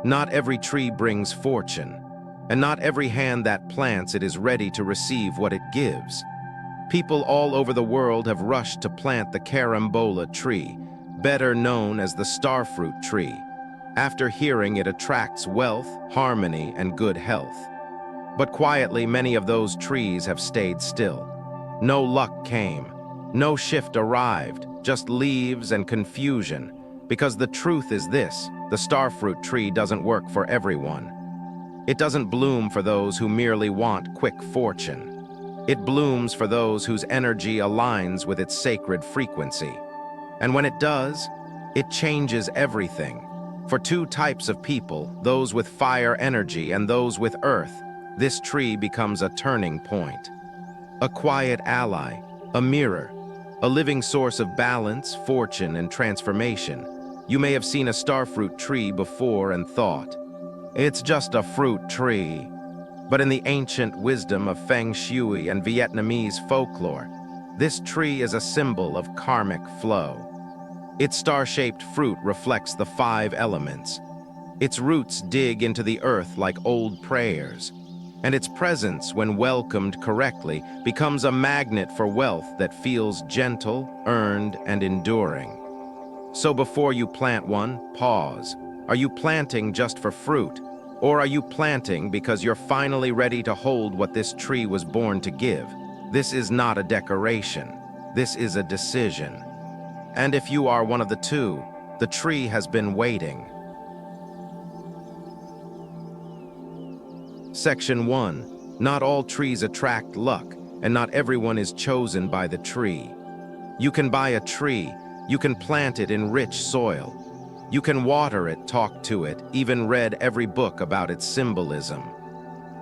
Not every tree brings fortune, and not every hand that plants it is ready to receive what it gives. People all over the world have rushed to plant the carambola tree, better known as the starfruit tree, after hearing it attracts wealth, harmony, and good health. But quietly, many of those trees have stayed still. No luck came, no shift arrived, just leaves and confusion, because the truth is this: the starfruit tree doesn't work for everyone. It doesn't bloom for those who merely want quick fortune. It blooms for those whose energy aligns with its sacred frequency. And when it does, it changes everything. For two types of people, those with fire energy and those with earth, this tree becomes a turning point. A quiet ally, a mirror, a living source of balance, fortune, and transformation. You may have seen a starfruit tree before and thought, it's just a fruit tree. But in the ancient wisdom of Feng Shui and Vietnamese folklore, this tree is a symbol of karmic flow. Its star-shaped fruit reflects the 5 elements. Its roots dig into the earth like old prayers, and its presence, when welcomed correctly, becomes a magnet for wealth that feels gentle, earned, and enduring. So before you plant one, pause. Are you planting just for fruit? Or are you planting because you're finally ready to hold what this tree was born to give? This is not a decoration. This is a decision. And if you are one of the two, the tree has been waiting. Section 1. Not all trees attract luck, and not everyone is chosen by the tree. You can buy a tree. You can plant it in rich soil. You can water it, talk to it, even read every book about its symbolism.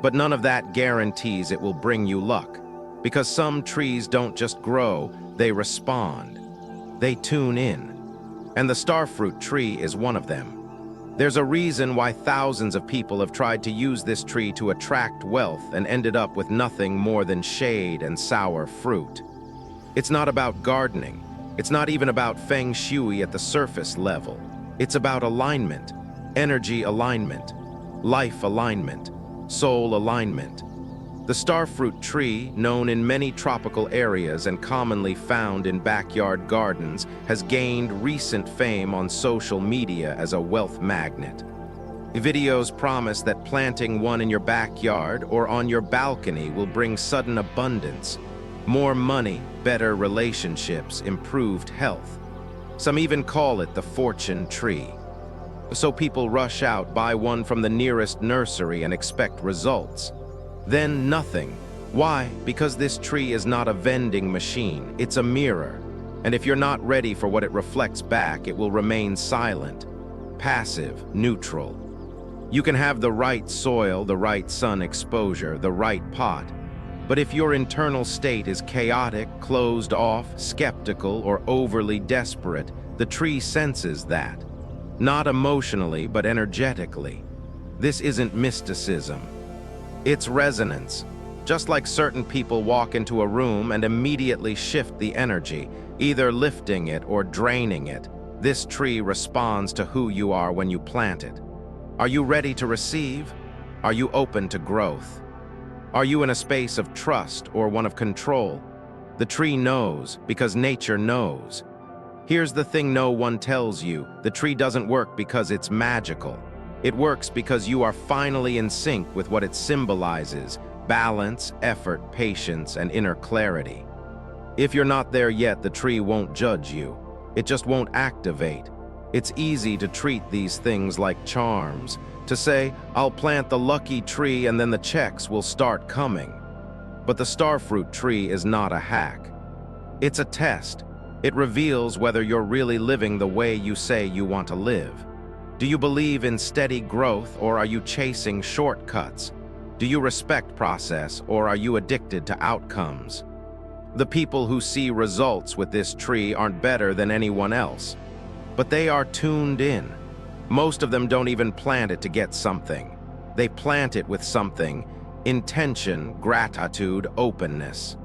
But none of that guarantees it will bring you luck, because some trees don't just grow, they respond. They tune in. And the starfruit tree is one of them. There's a reason why thousands of people have tried to use this tree to attract wealth and ended up with nothing more than shade and sour fruit. It's not about gardening. It's not even about Feng Shui at the surface level. It's about alignment, energy alignment, life alignment, soul alignment. The starfruit tree, known in many tropical areas and commonly found in backyard gardens, has gained recent fame on social media as a wealth magnet. Videos promise that planting one in your backyard or on your balcony will bring sudden abundance, more money, better relationships, improved health. Some even call it the fortune tree. So people rush out, buy one from the nearest nursery and expect results. Then nothing. Why? Because this tree is not a vending machine, it's a mirror. And if you're not ready for what it reflects back, it will remain silent, passive, neutral. You can have the right soil, the right sun exposure, the right pot. But if your internal state is chaotic, closed off, skeptical, or overly desperate, the tree senses that. Not emotionally, but energetically. This isn't mysticism. It's resonance. Just like certain people walk into a room and immediately shift the energy, either lifting it or draining it, this tree responds to who you are when you plant it. Are you ready to receive? Are you open to growth? Are you in a space of trust or one of control? The tree knows because nature knows. Here's the thing no one tells you: the tree doesn't work because it's magical. It works because you are finally in sync with what it symbolizes: balance, effort, patience, and inner clarity. If you're not there yet, the tree won't judge you. It just won't activate. It's easy to treat these things like charms, to say, I'll plant the lucky tree and then the checks will start coming. But the starfruit tree is not a hack. It's a test. It reveals whether you're really living the way you say you want to live. Do you believe in steady growth, or are you chasing shortcuts? Do you respect process, or are you addicted to outcomes? The people who see results with this tree aren't better than anyone else, but they are tuned in. Most of them don't even plant it to get something. They plant it with something: intention, gratitude, openness.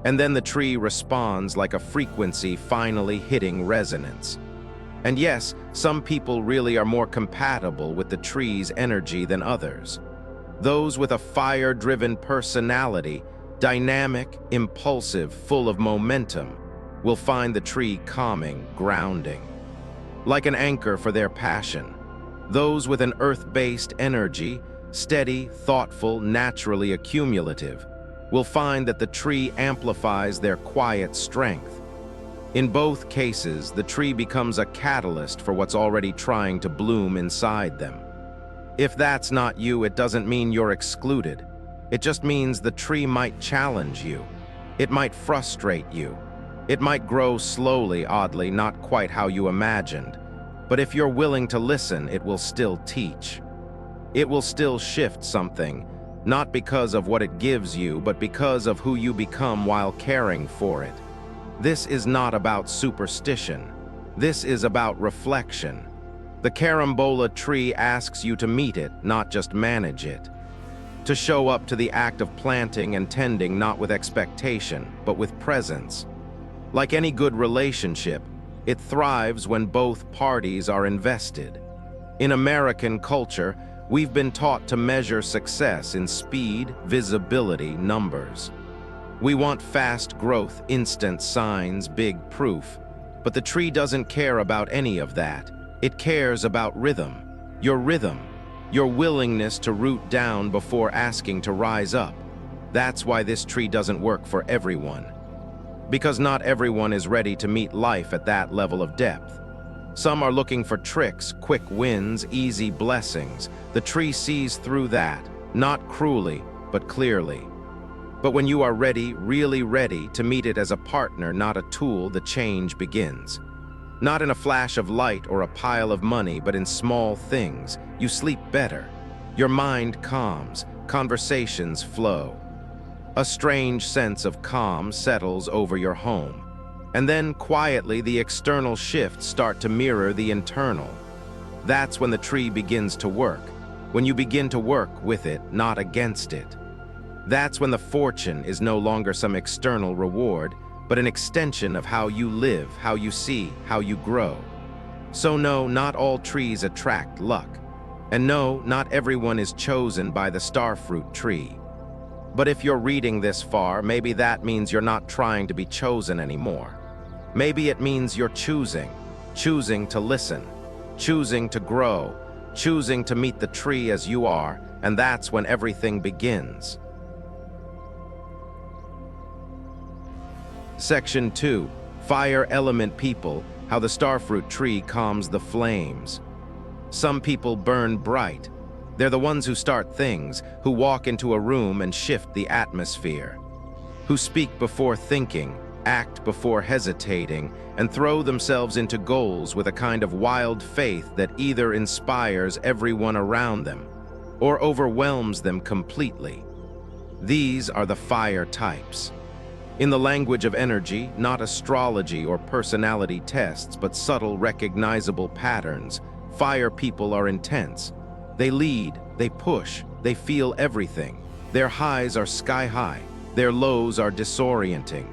And then the tree responds like a frequency finally hitting resonance. And yes, some people really are more compatible with the tree's energy than others. Those with a fire-driven personality, dynamic, impulsive, full of momentum, will find the tree calming, grounding, like an anchor for their passion. Those with an earth-based energy, steady, thoughtful, naturally accumulative, will find that the tree amplifies their quiet strength. In both cases, the tree becomes a catalyst for what's already trying to bloom inside them. If that's not you, it doesn't mean you're excluded. It just means the tree might challenge you. It might frustrate you. It might grow slowly, oddly, not quite how you imagined. But if you're willing to listen, it will still teach. It will still shift something, not because of what it gives you, but because of who you become while caring for it. This is not about superstition. This is about reflection. The carambola tree asks you to meet it, not just manage it. To show up to the act of planting and tending not with expectation, but with presence. Like any good relationship, it thrives when both parties are invested. In American culture, we've been taught to measure success in speed, visibility, numbers. We want fast growth, instant signs, big proof. But the tree doesn't care about any of that. It cares about rhythm, your willingness to root down before asking to rise up. That's why this tree doesn't work for everyone. Because not everyone is ready to meet life at that level of depth. Some are looking for tricks, quick wins, easy blessings. The tree sees through that, not cruelly, but clearly. But when you are ready, really ready, to meet it as a partner, not a tool, the change begins. Not in a flash of light or a pile of money, but in small things. You sleep better. Your mind calms. Conversations flow. A strange sense of calm settles over your home. And then, quietly, the external shifts start to mirror the internal. That's when the tree begins to work. When you begin to work with it, not against it. That's when the fortune is no longer some external reward, but an extension of how you live, how you see, how you grow. So no, not all trees attract luck. And no, not everyone is chosen by the starfruit tree. But if you're reading this far, maybe that means you're not trying to be chosen anymore. Maybe it means you're choosing to listen, choosing to grow, choosing to meet the tree as you are, and that's when everything begins. Section 2. Fire Element People, How the Starfruit Tree Calms the Flames. Some people burn bright. They're the ones who start things, who walk into a room and shift the atmosphere, who speak before thinking, act before hesitating, and throw themselves into goals with a kind of wild faith that either inspires everyone around them or overwhelms them completely. These are the fire types. In the language of energy, not astrology or personality tests, but subtle, recognizable patterns, fire people are intense. They lead, they push, they feel everything. Their highs are sky high, their lows are disorienting.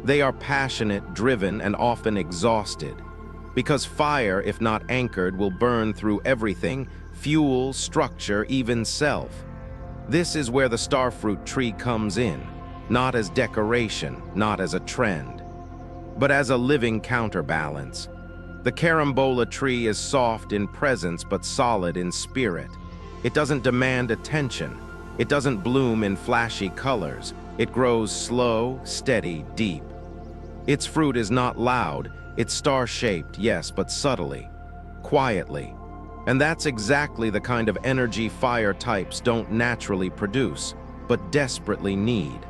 They are passionate, driven, and often exhausted. Because fire, if not anchored, will burn through everything, fuel, structure, even self. This is where the starfruit tree comes in. Not as decoration, not as a trend, but as a living counterbalance. The carambola tree is soft in presence but solid in spirit. It doesn't demand attention. It doesn't bloom in flashy colors. It grows slow, steady, deep. Its fruit is not loud. It's star-shaped, yes, but subtly, quietly. And that's exactly the kind of energy fire types don't naturally produce, but desperately need.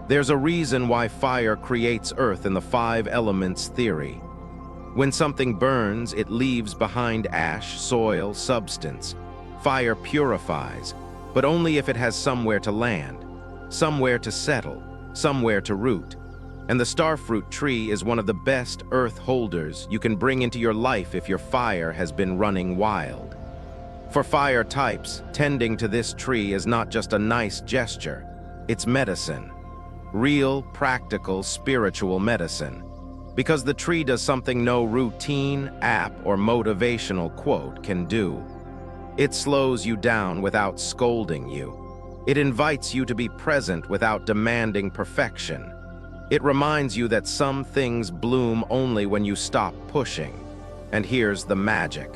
There's a reason why fire creates earth in the 5 elements theory. When something burns, it leaves behind ash, soil, substance. Fire purifies, but only if it has somewhere to land, somewhere to settle, somewhere to root. And the starfruit tree is one of the best earth holders you can bring into your life if your fire has been running wild. For fire types, tending to this tree is not just a nice gesture, it's medicine. Real, practical, spiritual medicine. Because the tree does something no routine, app, or motivational quote can do. It slows you down without scolding you. It invites you to be present without demanding perfection. It reminds you that some things bloom only when you stop pushing. And here's the magic.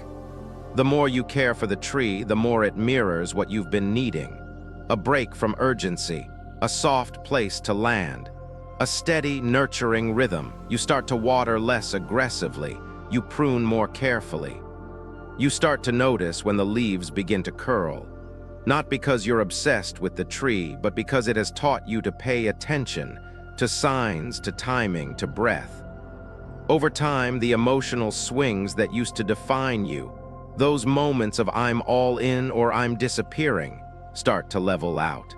The more you care for the tree, the more it mirrors what you've been needing. A break from urgency, a soft place to land, a steady, nurturing rhythm. You start to water less aggressively. You prune more carefully. You start to notice when the leaves begin to curl. Not because you're obsessed with the tree, but because it has taught you to pay attention to signs, to timing, to breath. Over time, the emotional swings that used to define you, those moments of I'm all in or I'm disappearing, start to level out.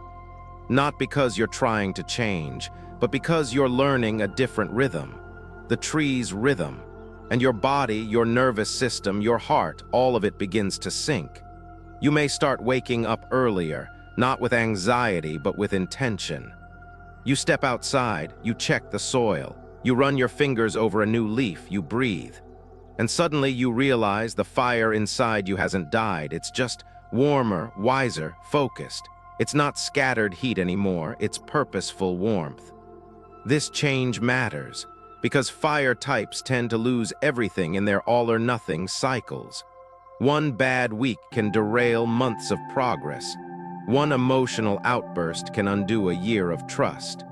Not because you're trying to change, but because you're learning a different rhythm, the tree's rhythm, and your body, your nervous system, your heart, all of it begins to sync. You may start waking up earlier, not with anxiety, but with intention. You step outside, you check the soil, you run your fingers over a new leaf, you breathe. And suddenly you realize the fire inside you hasn't died, it's just warmer, wiser, focused. It's not scattered heat anymore, it's purposeful warmth. This change matters, because fire types tend to lose everything in their all-or-nothing cycles. One bad week can derail months of progress. One emotional outburst can undo a year of trust.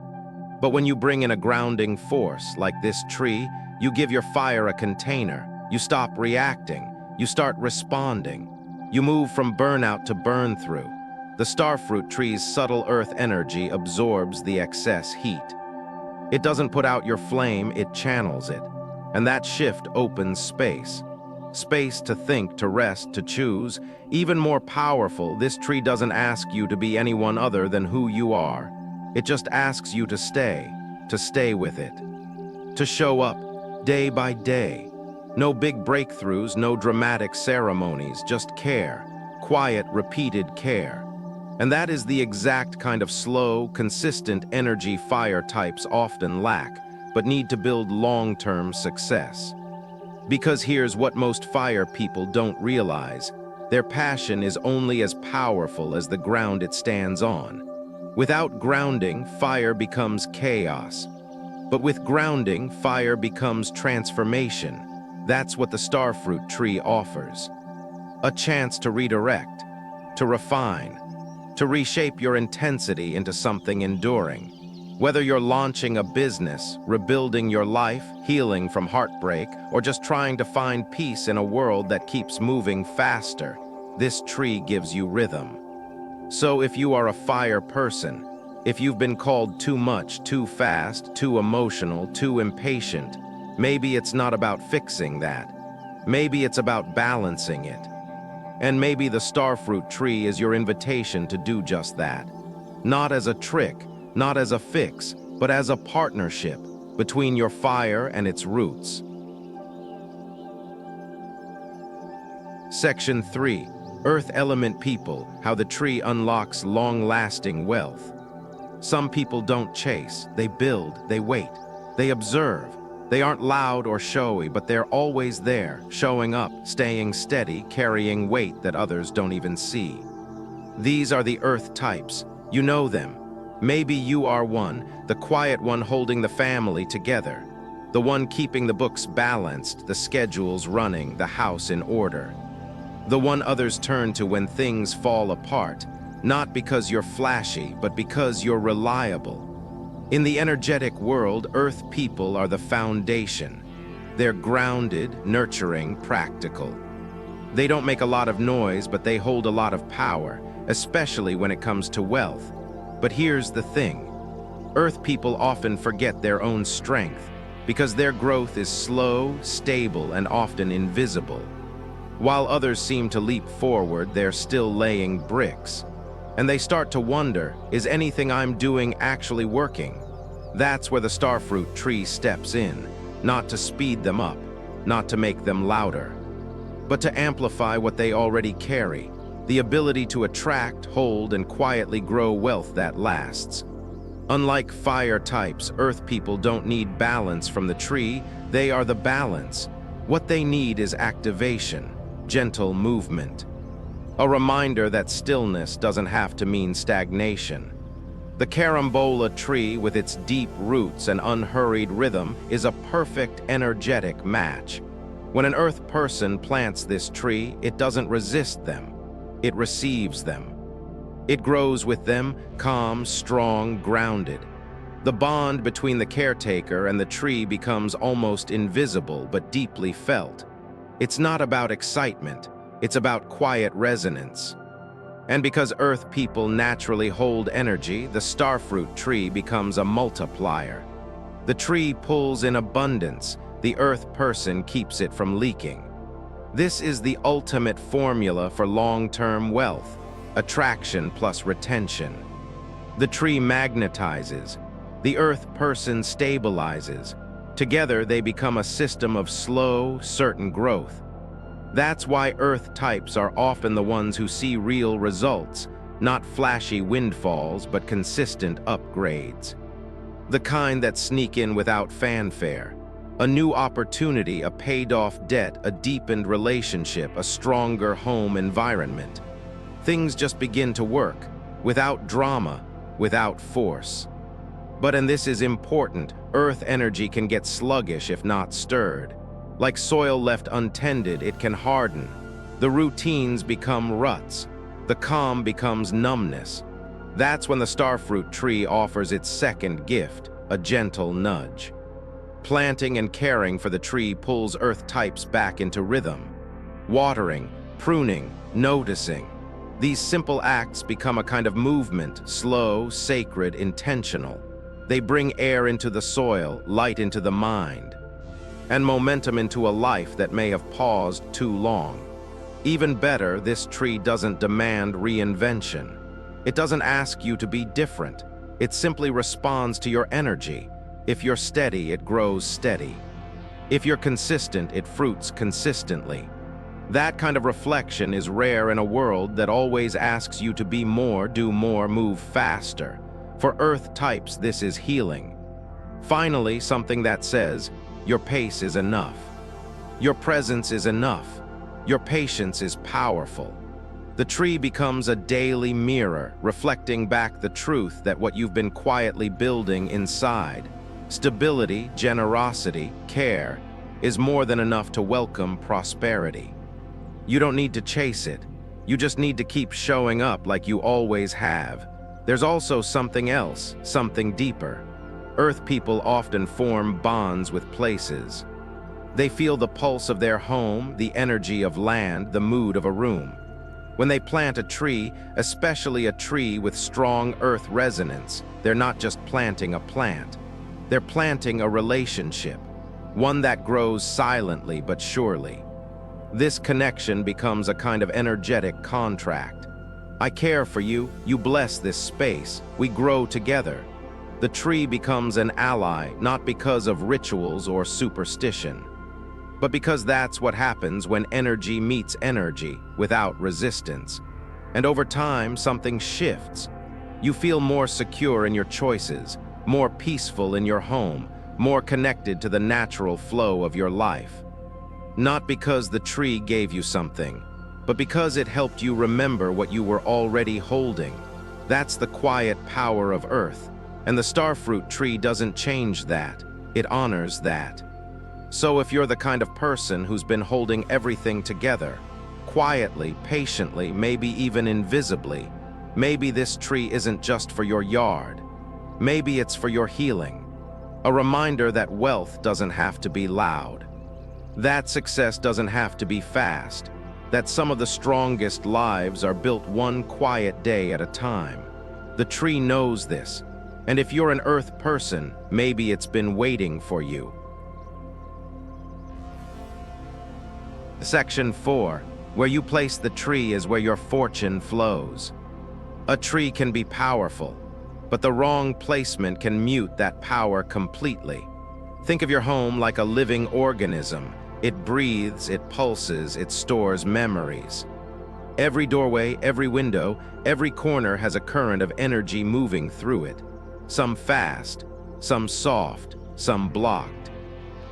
But when you bring in a grounding force, like this tree, you give your fire a container. You stop reacting. You start responding. You move from burnout to burn-through. The starfruit tree's subtle earth energy absorbs the excess heat. It doesn't put out your flame, it channels it. And that shift opens space. Space to think, to rest, to choose. Even more powerful, this tree doesn't ask you to be anyone other than who you are. It just asks you to stay with it. To show up, day by day. No big breakthroughs, no dramatic ceremonies, just care. Quiet, repeated care. And that is the exact kind of slow, consistent energy fire types often lack, but need to build long-term success. Because here's what most fire people don't realize. Their passion is only as powerful as the ground it stands on. Without grounding, fire becomes chaos. But with grounding, fire becomes transformation. That's what the starfruit tree offers. A chance to redirect, to refine, to reshape your intensity into something enduring. Whether you're launching a business, rebuilding your life, healing from heartbreak, or just trying to find peace in a world that keeps moving faster, this tree gives you rhythm. So if you are a fire person, if you've been called too much, too fast, too emotional, too impatient, maybe it's not about fixing that. Maybe it's about balancing it. And maybe the starfruit tree is your invitation to do just that. Not as a trick, not as a fix, but as a partnership between your fire and its roots. Section 3. Earth Element People, How the Tree Unlocks Long-Lasting Wealth. Some people don't chase, they build, they wait, they observe. They aren't loud or showy, but they're always there, showing up, staying steady, carrying weight that others don't even see. These are the earth types. You know them. Maybe you are one, the quiet one holding the family together, the one keeping the books balanced, the schedules running, the house in order. The one others turn to when things fall apart, not because you're flashy, but because you're reliable. In the energetic world, earth people are the foundation. They're grounded, nurturing, practical. They don't make a lot of noise, but they hold a lot of power, especially when it comes to wealth. But here's the thing. Earth people often forget their own strength because their growth is slow, stable, and often invisible. While others seem to leap forward, they're still laying bricks. And they start to wonder, is anything I'm doing actually working? That's where the starfruit tree steps in, not to speed them up, not to make them louder, but to amplify what they already carry, the ability to attract, hold, and quietly grow wealth that lasts. Unlike fire types, earth people don't need balance from the tree, they are the balance. What they need is activation, gentle movement. A reminder that stillness doesn't have to mean stagnation. The carambola tree, with its deep roots and unhurried rhythm, is a perfect energetic match. When an earth person plants this tree, it doesn't resist them, it receives them. It grows with them, calm, strong, grounded. The bond between the caretaker and the tree becomes almost invisible but deeply felt. It's not about excitement, it's about quiet resonance. And because earth people naturally hold energy, the starfruit tree becomes a multiplier. The tree pulls in abundance, the earth person keeps it from leaking. This is the ultimate formula for long-term wealth, attraction plus retention. The tree magnetizes, the earth person stabilizes. Together they become a system of slow, certain growth. That's why earth types are often the ones who see real results, not flashy windfalls, but consistent upgrades. The kind that sneak in without fanfare. A new opportunity, a paid-off debt, a deepened relationship, a stronger home environment. Things just begin to work, without drama, without force. But, and this is important, earth energy can get sluggish if not stirred. Like soil left untended, it can harden. The routines become ruts. The calm becomes numbness. That's when the starfruit tree offers its second gift, a gentle nudge. Planting and caring for the tree pulls earth types back into rhythm. Watering, pruning, noticing. These simple acts become a kind of movement, slow, sacred, intentional. They bring air into the soil, light into the mind, and momentum into a life that may have paused too long. Even better, this tree doesn't demand reinvention. It doesn't ask you to be different. It simply responds to your energy. If you're steady, it grows steady. If you're consistent, it fruits consistently. That kind of reflection is rare in a world that always asks you to be more, do more, move faster. For earth types, this is healing. Finally, something that says, your pace is enough. Your presence is enough. Your patience is powerful. The tree becomes a daily mirror, reflecting back the truth that what you've been quietly building inside, stability, generosity, care, is more than enough to welcome prosperity. You don't need to chase it. You just need to keep showing up like you always have. There's also something else, something deeper. Earth people often form bonds with places. They feel the pulse of their home, the energy of land, the mood of a room. When they plant a tree, especially a tree with strong earth resonance, they're not just planting a plant. They're planting a relationship, one that grows silently but surely. This connection becomes a kind of energetic contract. I care for you, you bless this space, we grow together. The tree becomes an ally, not because of rituals or superstition, but because that's what happens when energy meets energy without resistance. And over time, something shifts. You feel more secure in your choices, more peaceful in your home, more connected to the natural flow of your life. Not because the tree gave you something, but because it helped you remember what you were already holding. That's the quiet power of Earth, and the starfruit tree doesn't change that. It honors that. So if you're the kind of person who's been holding everything together, quietly, patiently, maybe even invisibly, maybe this tree isn't just for your yard. Maybe it's for your healing. A reminder that wealth doesn't have to be loud. That success doesn't have to be fast. That some of the strongest lives are built one quiet day at a time. The tree knows this. And if you're an earth person, maybe it's been waiting for you. Section 4. Where you place the tree is where your fortune flows. A tree can be powerful, but the wrong placement can mute that power completely. Think of your home like a living organism. It breathes, it pulses, it stores memories. Every doorway, every window, every corner has a current of energy moving through it. some fast, some soft, some blocked.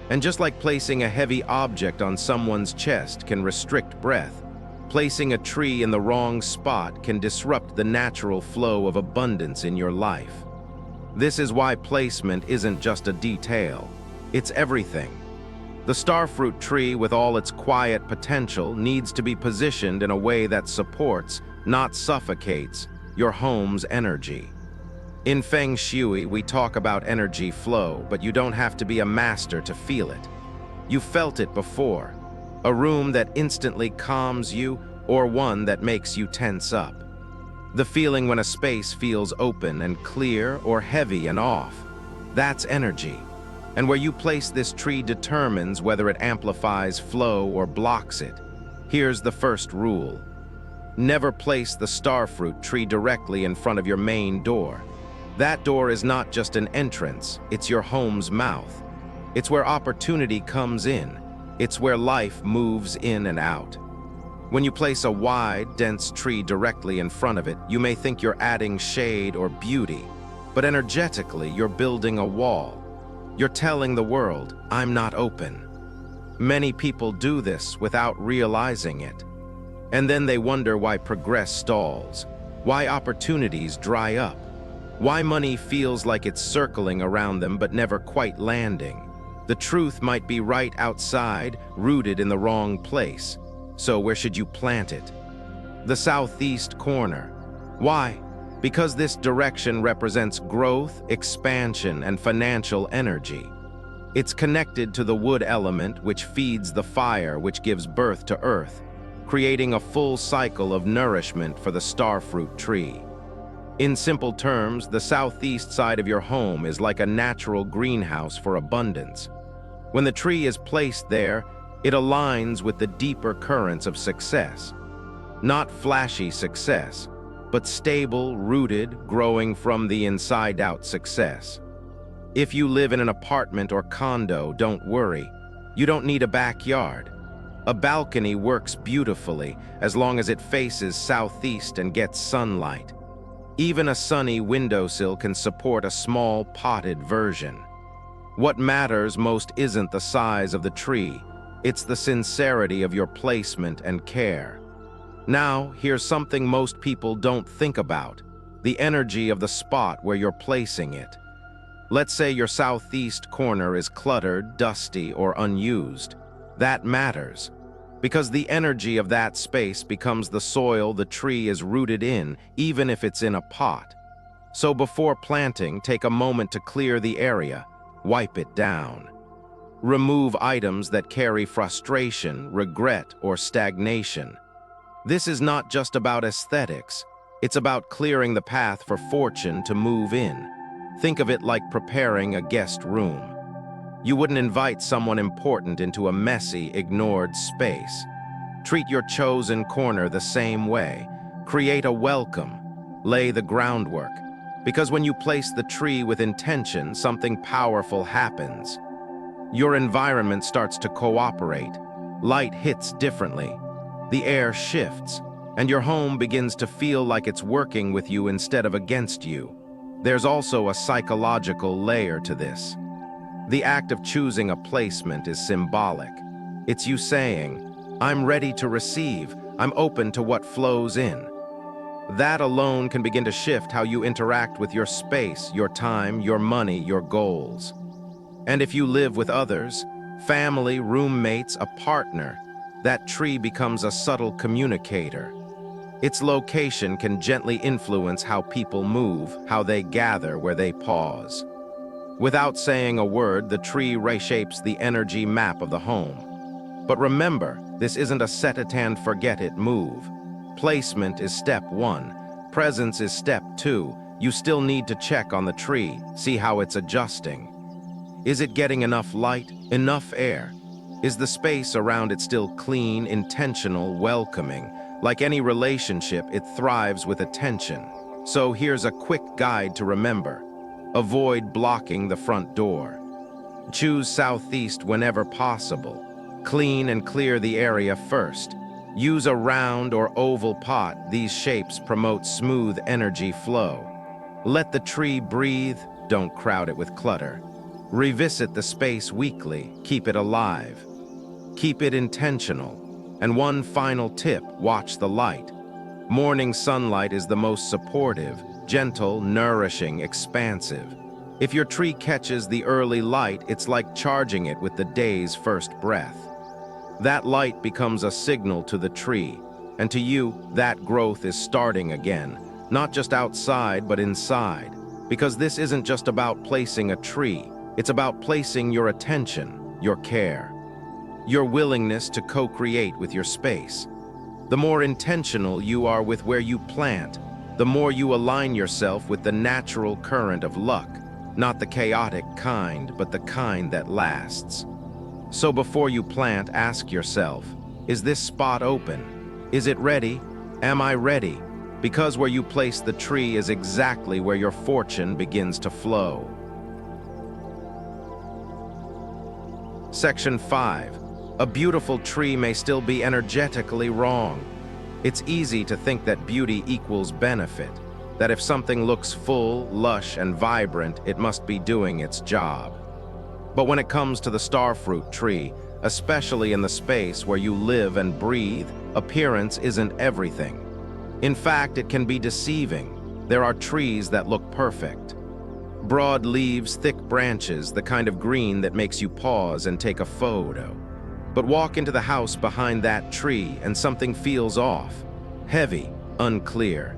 And just like placing a heavy object on someone's chest can restrict breath, placing a tree in the wrong spot can disrupt the natural flow of abundance in your life. This is why placement isn't just a detail, it's everything. The starfruit tree, with all its quiet potential, needs to be positioned in a way that supports, not suffocates, your home's energy. In Feng Shui, we talk about energy flow, but you don't have to be a master to feel it. You felt it before. A room that instantly calms you, or one that makes you tense up. The feeling when a space feels open and clear or heavy and off. That's energy. And where you place this tree determines whether it amplifies flow or blocks it. Here's the first rule. Never place the starfruit tree directly in front of your main door. That door is not just an entrance, it's your home's mouth. It's where opportunity comes in. It's where life moves in and out. When you place a wide, dense tree directly in front of it, you may think you're adding shade or beauty, but energetically you're building a wall. You're telling the world, I'm not open. Many people do this without realizing it. And then they wonder why progress stalls, why opportunities dry up, why money feels like it's circling around them but never quite landing. The truth might be right outside, rooted in the wrong place. So where should you plant it? The southeast corner. Why? Because this direction represents growth, expansion, and financial energy. It's connected to the wood element, which feeds the fire, which gives birth to earth, creating a full cycle of nourishment for the starfruit tree. In simple terms, the southeast side of your home is like a natural greenhouse for abundance. When the tree is placed there, it aligns with the deeper currents of success. Not flashy success, but stable, rooted, growing from the inside out success. If you live in an apartment or condo, don't worry. You don't need a backyard. A balcony works beautifully as long as it faces southeast and gets sunlight. Even a sunny windowsill can support a small potted version. What matters most isn't the size of the tree, it's the sincerity of your placement and care. Now, here's something most people don't think about: the energy of the spot where you're placing it. Let's say your southeast corner is cluttered, dusty, or unused. That matters, because the energy of that space becomes the soil the tree is rooted in, even if it's in a pot. So before planting, take a moment to clear the area, wipe it down. Remove items that carry frustration, regret, or stagnation. This is not just about aesthetics, it's about clearing the path for fortune to move in. Think of it like preparing a guest room. You wouldn't invite someone important into a messy, ignored space. Treat your chosen corner the same way. Create a welcome. Lay the groundwork. Because when you place the tree with intention, something powerful happens. Your environment starts to cooperate. Light hits differently. The air shifts, and your home begins to feel like it's working with you instead of against you. There's also a psychological layer to this. The act of choosing a placement is symbolic. It's you saying, I'm ready to receive, I'm open to what flows in. That alone can begin to shift how you interact with your space, your time, your money, your goals. And if you live with others, family, roommates, a partner, that tree becomes a subtle communicator. Its location can gently influence how people move, how they gather, where they pause. Without saying a word, the tree reshapes the energy map of the home. But remember, this isn't a set-it-and-forget-it move. Placement is step one. Presence is step two. You still need to check on the tree, see how it's adjusting. Is it getting enough light, enough air? Is the space around it still clean, intentional, welcoming? Like any relationship, it thrives with attention. So here's a quick guide to remember. Avoid blocking the front door. Choose southeast whenever possible. Clean and clear the area first. Use a round or oval pot. These shapes promote smooth energy flow. Let the tree breathe, don't crowd it with clutter. Revisit the space weekly, keep it alive. Keep it intentional. And one final tip, watch the light. Morning sunlight is the most supportive, gentle, nourishing, expansive. If your tree catches the early light, it's like charging it with the day's first breath. That light becomes a signal to the tree, and to you, that growth is starting again, not just outside, but inside. Because this isn't just about placing a tree, it's about placing your attention, your care, your willingness to co-create with your space. The more intentional you are with where you plant, the more you align yourself with the natural current of luck, not the chaotic kind, but the kind that lasts. So before you plant, ask yourself, is this spot open? Is it ready? Am I ready? Because where you place the tree is exactly where your fortune begins to flow. Section 5. A beautiful tree may still be energetically wrong. It's easy to think that beauty equals benefit, that if something looks full, lush, and vibrant, it must be doing its job. But when it comes to the starfruit tree, especially in the space where you live and breathe, appearance isn't everything. In fact, it can be deceiving. There are trees that look perfect. Broad leaves, thick branches, the kind of green that makes you pause and take a photo. But walk into the house behind that tree and something feels off, heavy, unclear.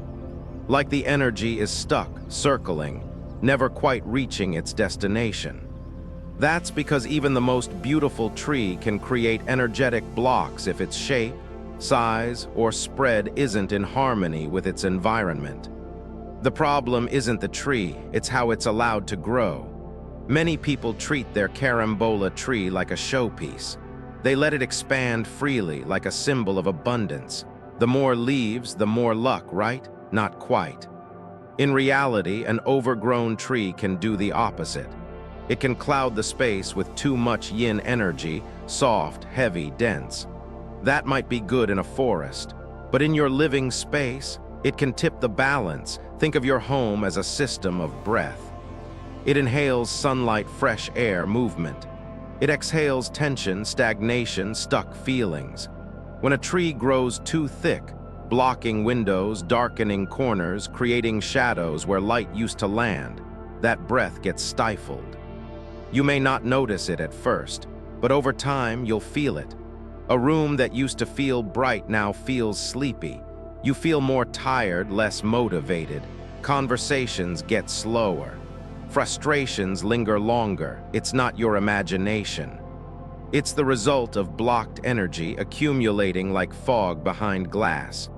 Like the energy is stuck, circling, never quite reaching its destination. That's because even the most beautiful tree can create energetic blocks if its shape, size, or spread isn't in harmony with its environment. The problem isn't the tree, it's how it's allowed to grow. Many people treat their carambola tree like a showpiece. They let it expand freely, like a symbol of abundance. The more leaves, the more luck, right? Not quite. In reality, an overgrown tree can do the opposite. It can cloud the space with too much yin energy, soft, heavy, dense. That might be good in a forest, but in your living space, it can tip the balance. Think of your home as a system of breath. It inhales sunlight, fresh air, movement. It exhales tension, stagnation, stuck feelings. When a tree grows too thick, blocking windows, darkening corners, creating shadows where light used to land, that breath gets stifled. You may not notice it at first, but over time you'll feel it. A room that used to feel bright now feels sleepy. You feel more tired, less motivated. Conversations get slower. Frustrations linger longer. It's not your imagination. It's the result of blocked energy accumulating like fog behind glass.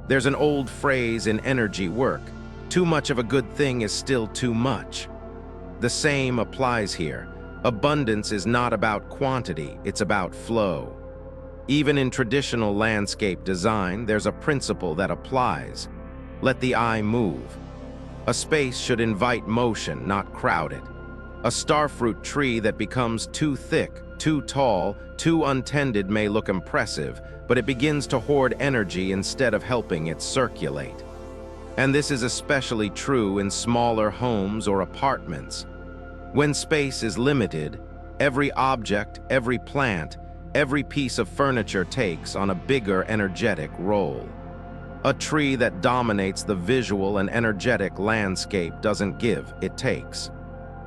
There's an old phrase in energy work: too much of a good thing is still too much. The same applies here. Abundance is not about quantity, it's about flow. Even in traditional landscape design, there's a principle that applies. Let the eye move. A space should invite motion, not crowd it. A starfruit tree that becomes too thick, too tall, too untended may look impressive, but it begins to hoard energy instead of helping it circulate. And this is especially true in smaller homes or apartments. When space is limited, every object, every plant, every piece of furniture takes on a bigger energetic role. A tree that dominates the visual and energetic landscape doesn't give, it takes.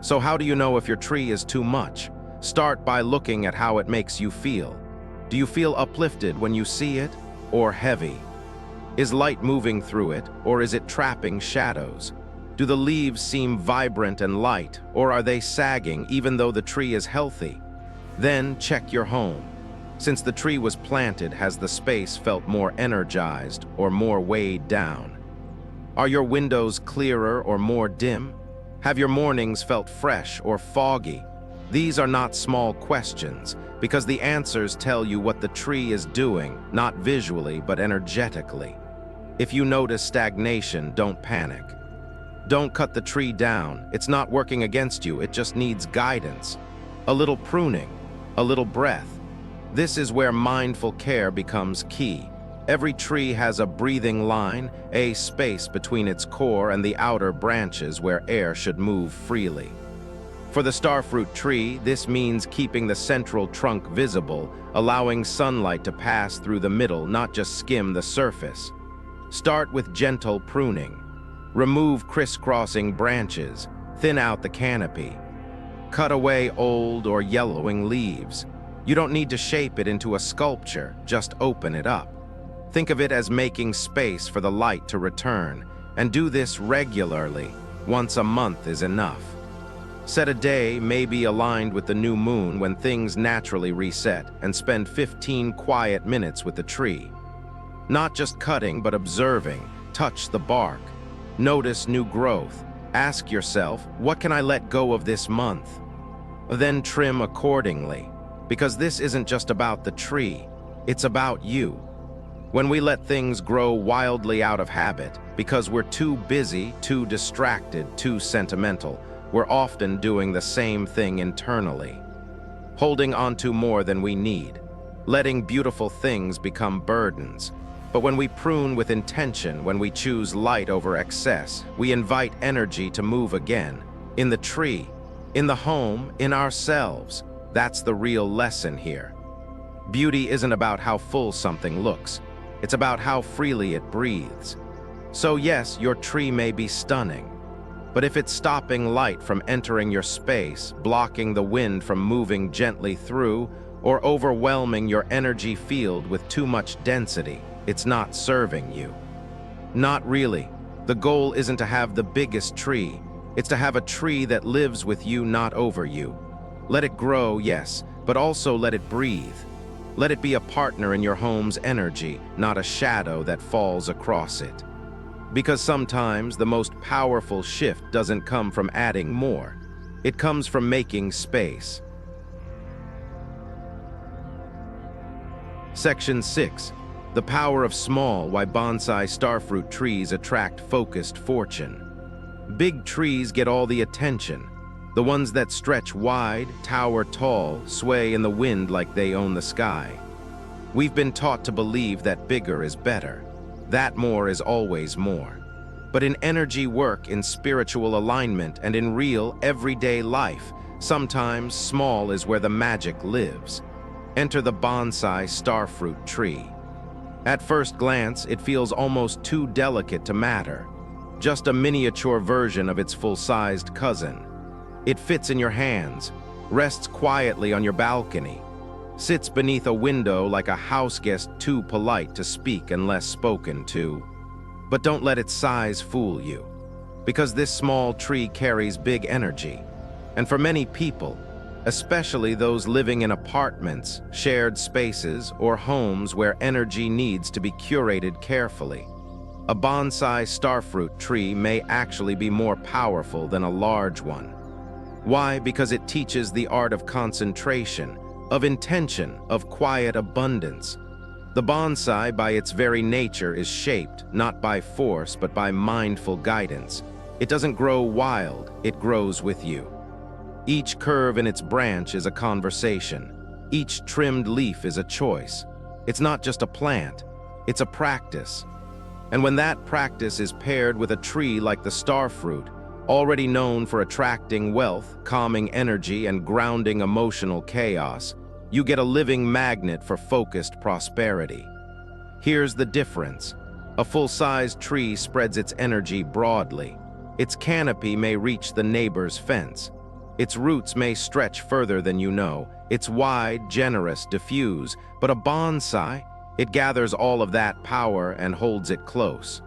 So how do you know if your tree is too much? Start by looking at how it makes you feel. Do you feel uplifted when you see it, or heavy? Is light moving through it, or is it trapping shadows? Do the leaves seem vibrant and light, or are they sagging even though the tree is healthy? Then check your home. Since the tree was planted, has the space felt more energized or more weighed down? Are your windows clearer or more dim? Have your mornings felt fresh or foggy? These are not small questions, because the answers tell you what the tree is doing, not visually but energetically. If you notice stagnation, don't panic. Don't cut the tree down. It's not working against you, it just needs guidance. A little pruning, a little breath. This is where mindful care becomes key. Every tree has a breathing line, a space between its core and the outer branches where air should move freely. For the starfruit tree, this means keeping the central trunk visible, allowing sunlight to pass through the middle, not just skim the surface. Start with gentle pruning. Remove crisscrossing branches, thin out the canopy. Cut away old or yellowing leaves. You don't need to shape it into a sculpture, just open it up. Think of it as making space for the light to return, and do this regularly. Once a month is enough. Set a day, maybe aligned with the new moon when things naturally reset, and spend 15 quiet minutes with the tree. Not just cutting, but observing. Touch the bark. Notice new growth. Ask yourself, what can I let go of this month? Then trim accordingly, because this isn't just about the tree, it's about you. When we let things grow wildly out of habit, because we're too busy, too distracted, too sentimental, we're often doing the same thing internally. Holding onto more than we need, letting beautiful things become burdens. But when we prune with intention, when we choose light over excess, we invite energy to move again. In the tree, in the home, in ourselves. That's the real lesson here. Beauty isn't about how full something looks. It's about how freely it breathes. So yes, your tree may be stunning, but if it's stopping light from entering your space, blocking the wind from moving gently through, or overwhelming your energy field with too much density, it's not serving you. Not really. The goal isn't to have the biggest tree. It's to have a tree that lives with you, not over you. Let it grow, yes, but also let it breathe. Let it be a partner in your home's energy, not a shadow that falls across it. Because sometimes the most powerful shift doesn't come from adding more. It comes from making space. Section 6. The power of small, why bonsai starfruit trees attract focused fortune. Big trees get all the attention. The ones that stretch wide, tower tall, sway in the wind like they own the sky. We've been taught to believe that bigger is better. That more is always more. But in energy work, in spiritual alignment, and in real, everyday life, sometimes small is where the magic lives. Enter the bonsai starfruit tree. At first glance, it feels almost too delicate to matter. Just a miniature version of its full-sized cousin. It fits in your hands, rests quietly on your balcony, sits beneath a window like a house guest too polite to speak unless spoken to. But don't let its size fool you, because this small tree carries big energy. And for many people, especially those living in apartments, shared spaces, or homes where energy needs to be curated carefully, a bonsai starfruit tree may actually be more powerful than a large one. Why? Because it teaches the art of concentration, of intention, of quiet abundance. The bonsai, by its very nature, is shaped, not by force, but by mindful guidance. It doesn't grow wild, it grows with you. Each curve in its branch is a conversation. Each trimmed leaf is a choice. It's not just a plant, it's a practice. And when that practice is paired with a tree like the starfruit, already known for attracting wealth, calming energy, and grounding emotional chaos, you get a living magnet for focused prosperity. Here's the difference. A full-sized tree spreads its energy broadly. Its canopy may reach the neighbor's fence. Its roots may stretch further than you know. It's wide, generous, diffuse, but a bonsai, it gathers all of that power and holds it close.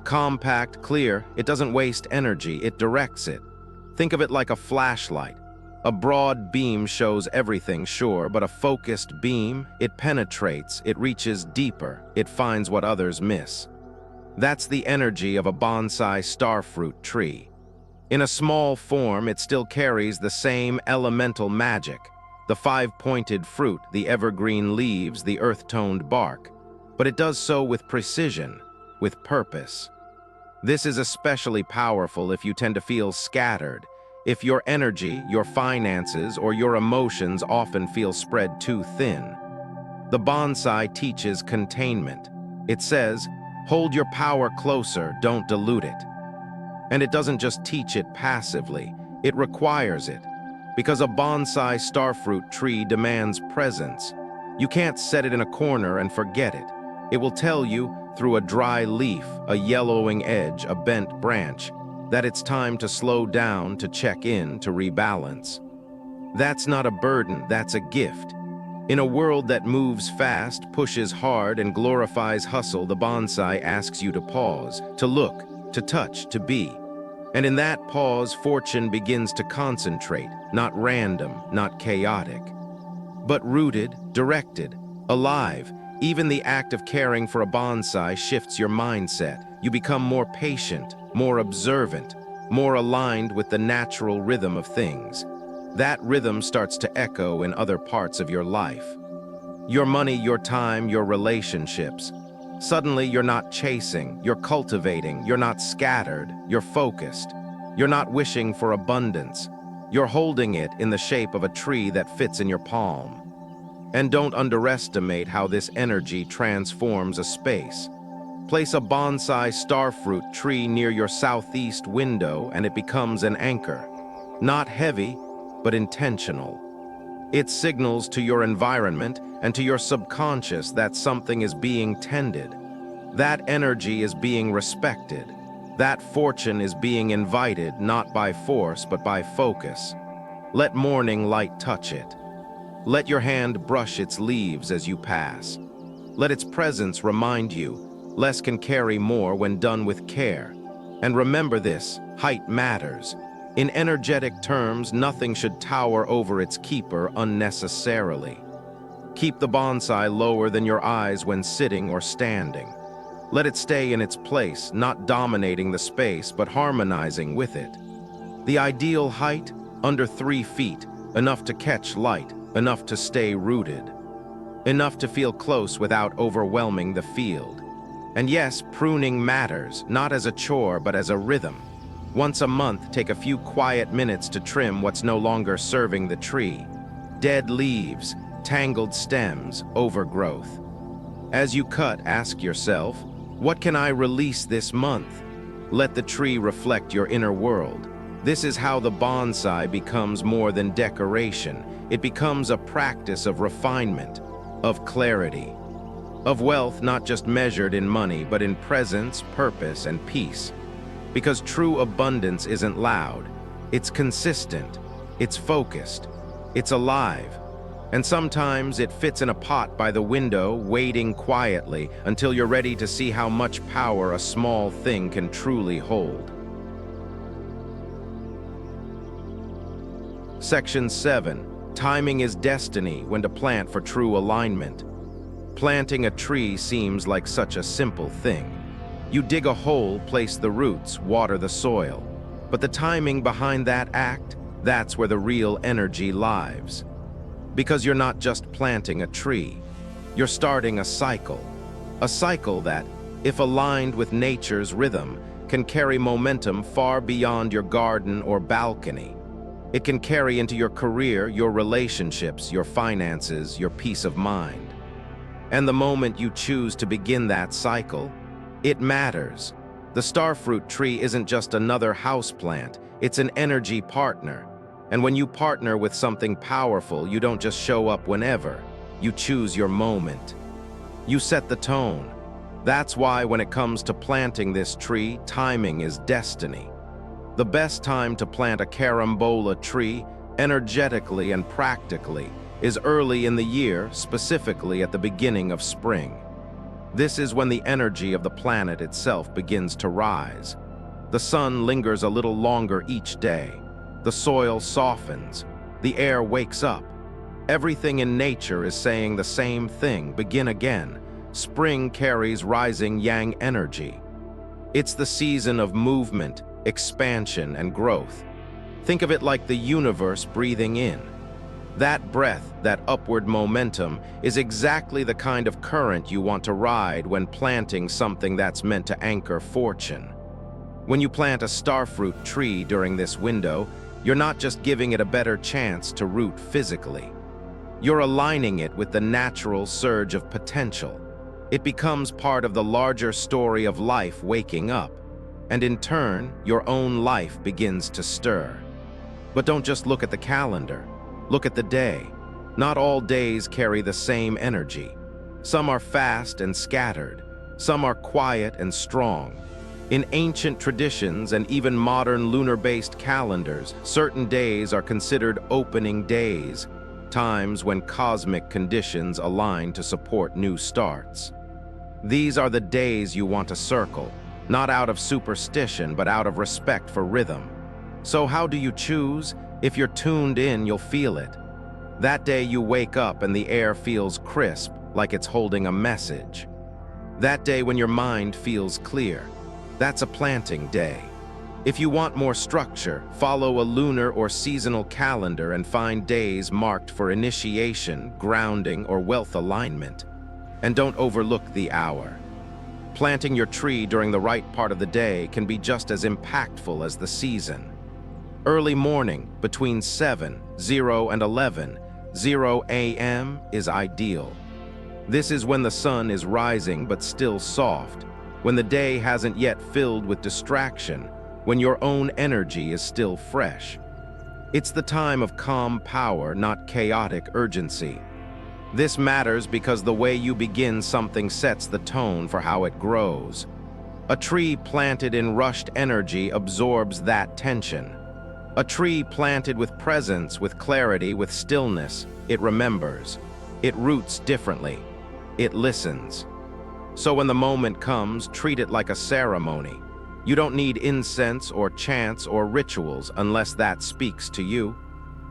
Compact, clear, it doesn't waste energy, it directs it. Think of it like a flashlight. A broad beam shows everything, sure, but a focused beam, it penetrates, it reaches deeper, it finds what others miss. That's the energy of a bonsai starfruit tree. In a small form, it still carries the same elemental magic. The five-pointed fruit, the evergreen leaves, the earth-toned bark. But it does so with precision, with purpose. This is especially powerful if you tend to feel scattered, if your energy, your finances, or your emotions often feel spread too thin. The bonsai teaches containment. It says, hold your power closer, don't dilute it. And it doesn't just teach it passively, it requires it. Because a bonsai starfruit tree demands presence. You can't set it in a corner and forget it. It will tell you, through a dry leaf, a yellowing edge, a bent branch, that it's time to slow down, to check in, to rebalance. That's not a burden, that's a gift. In a world that moves fast, pushes hard, and glorifies hustle, the bonsai asks you to pause, to look, to touch, to be. And in that pause, fortune begins to concentrate, not random, not chaotic, but rooted, directed, alive. Even the act of caring for a bonsai shifts your mindset. You become more patient, more observant, more aligned with the natural rhythm of things. That rhythm starts to echo in other parts of your life. Your money, your time, your relationships. Suddenly, you're not chasing, you're cultivating, you're not scattered, you're focused. You're not wishing for abundance. You're holding it in the shape of a tree that fits in your palm. And don't underestimate how this energy transforms a space. Place a bonsai starfruit tree near your southeast window and it becomes an anchor. Not heavy, but intentional. It signals to your environment and to your subconscious that something is being tended. That energy is being respected. That fortune is being invited not by force but by focus. Let morning light touch it. Let your hand brush its leaves as you pass. Let its presence remind you, less can carry more when done with care. And remember this, height matters. In energetic terms, nothing should tower over its keeper unnecessarily. Keep the bonsai lower than your eyes when sitting or standing. Let it stay in its place, not dominating the space, but harmonizing with it. The ideal height, under 3 feet, enough to catch light, enough to stay rooted, enough to feel close without overwhelming the field. And yes, pruning matters, not as a chore, but as a rhythm. Once a month, take a few quiet minutes to trim what's no longer serving the tree. Dead leaves, tangled stems, overgrowth. As you cut, ask yourself, what can I release this month? Let the tree reflect your inner world. This is how the bonsai becomes more than decoration. It becomes a practice of refinement, of clarity, of wealth not just measured in money, but in presence, purpose, and peace. Because true abundance isn't loud. It's consistent, it's focused, it's alive. And sometimes it fits in a pot by the window, waiting quietly until you're ready to see how much power a small thing can truly hold. Section 7. Timing is destiny when to plant for true alignment. Planting a tree seems like such a simple thing. You dig a hole, place the roots, water the soil. But the timing behind that act, that's where the real energy lies. Because you're not just planting a tree, you're starting a cycle. A cycle that, if aligned with nature's rhythm, can carry momentum far beyond your garden or balcony. It can carry into your career, your relationships, your finances, your peace of mind. And the moment you choose to begin that cycle, it matters. The starfruit tree isn't just another houseplant, it's an energy partner. And when you partner with something powerful, you don't just show up whenever. You choose your moment. You set the tone. That's why when it comes to planting this tree, timing is destiny. The best time to plant a carambola tree, energetically and practically, is early in the year, specifically at the beginning of spring. This is when the energy of the planet itself begins to rise. The sun lingers a little longer each day. The soil softens. The air wakes up. Everything in nature is saying the same thing, begin again. Spring carries rising yang energy. It's the season of movement, expansion, and growth. Think of it like the universe breathing in. That breath, that upward momentum, is exactly the kind of current you want to ride when planting something that's meant to anchor fortune. When you plant a starfruit tree during this window, you're not just giving it a better chance to root physically. You're aligning it with the natural surge of potential. It becomes part of the larger story of life waking up, and in turn, your own life begins to stir. But don't just look at the calendar. Look at the day. Not all days carry the same energy. Some are fast and scattered. Some are quiet and strong. In ancient traditions and even modern lunar-based calendars, certain days are considered opening days, times when cosmic conditions align to support new starts. These are the days you want to circle, not out of superstition, but out of respect for rhythm. So how do you choose? If you're tuned in, you'll feel it. That day you wake up and the air feels crisp, like it's holding a message. That day when your mind feels clear, that's a planting day. If you want more structure, follow a lunar or seasonal calendar and find days marked for initiation, grounding, or wealth alignment. And don't overlook the hour. Planting your tree during the right part of the day can be just as impactful as the season. Early morning, between 7:00 and 11:00 a.m. is ideal. This is when the sun is rising but still soft, when the day hasn't yet filled with distraction, when your own energy is still fresh. It's the time of calm power, not chaotic urgency. This matters because the way you begin something sets the tone for how it grows. A tree planted in rushed energy absorbs that tension. A tree planted with presence, with clarity, with stillness, it remembers. It roots differently. It listens. So when the moment comes, treat it like a ceremony. You don't need incense or chants or rituals unless that speaks to you.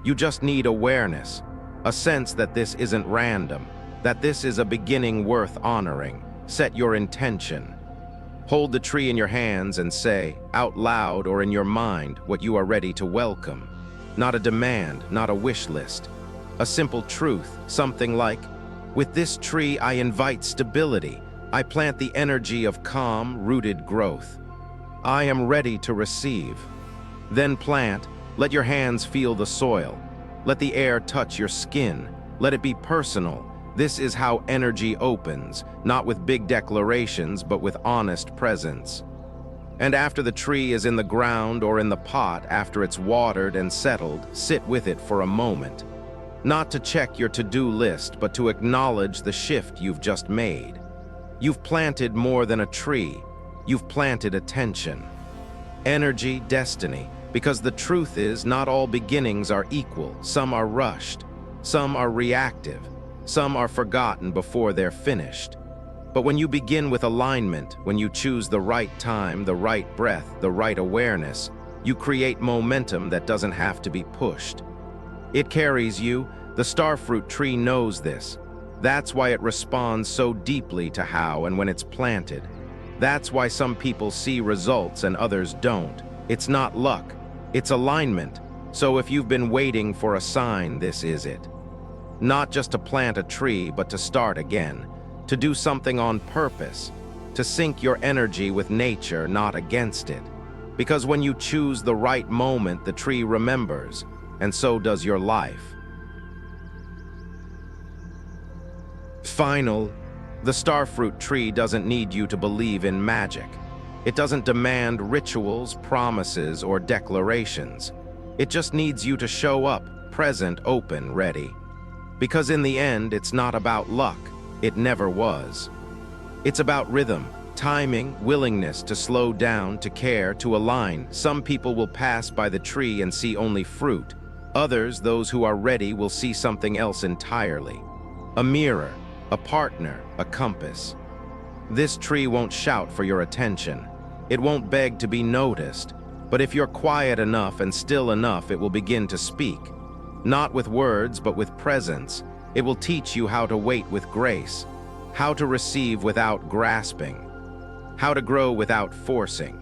You just need awareness, a sense that this isn't random, that this is a beginning worth honoring. Set your intention. Hold the tree in your hands and say, out loud or in your mind, what you are ready to welcome. Not a demand, not a wish list. A simple truth, something like, with this tree I invite stability. I plant the energy of calm, rooted growth. I am ready to receive. Then plant, let your hands feel the soil. Let the air touch your skin. Let it be personal. This is how energy opens, not with big declarations, but with honest presence. And after the tree is in the ground or in the pot, after it's watered and settled, sit with it for a moment. Not to check your to-do list, but to acknowledge the shift you've just made. You've planted more than a tree. You've planted attention. Energy, destiny. Because the truth is, not all beginnings are equal. Some are rushed. Some are reactive. Some are forgotten before they're finished. But when you begin with alignment, when you choose the right time, the right breath, the right awareness, you create momentum that doesn't have to be pushed. It carries you. The starfruit tree knows this. That's why it responds so deeply to how and when it's planted. That's why some people see results and others don't. It's not luck. It's alignment. So if you've been waiting for a sign, this is it. Not just to plant a tree, but to start again. To do something on purpose. To sync your energy with nature, not against it. Because when you choose the right moment, the tree remembers, and so does your life. Final, the starfruit tree doesn't need you to believe in magic. It doesn't demand rituals, promises, or declarations. It just needs you to show up, present, open, ready. Because in the end, it's not about luck. It never was. It's about rhythm, timing, willingness to slow down, to care, to align. Some people will pass by the tree and see only fruit. Others, those who are ready, will see something else entirely. A mirror, a partner, a compass. This tree won't shout for your attention. It won't beg to be noticed. But if you're quiet enough and still enough, it will begin to speak. Not with words, but with presence. It will teach you how to wait with grace, how to receive without grasping, how to grow without forcing.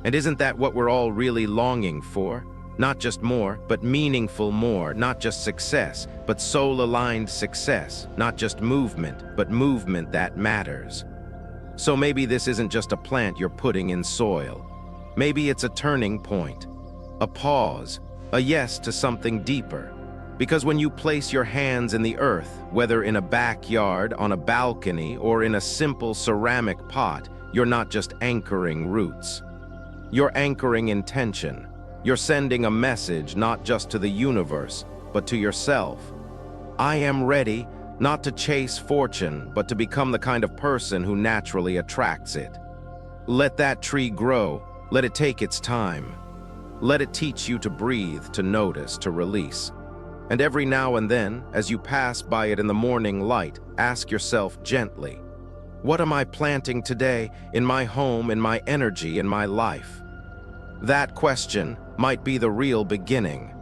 And isn't that what we're all really longing for? Not just more, but meaningful more. Not just success, but soul-aligned success. Not just movement, but movement that matters. So maybe this isn't just a plant you're putting in soil. Maybe it's a turning point, a pause, a yes to something deeper. Because when you place your hands in the earth, whether in a backyard, on a balcony, or in a simple ceramic pot, you're not just anchoring roots. You're anchoring intention. You're sending a message not just to the universe, but to yourself. I am ready, not to chase fortune, but to become the kind of person who naturally attracts it. Let that tree grow. Let it take its time. Let it teach you to breathe, to notice, to release. And every now and then, as you pass by it in the morning light, ask yourself gently, what am I planting today in my home, in my energy, in my life? That question might be the real beginning.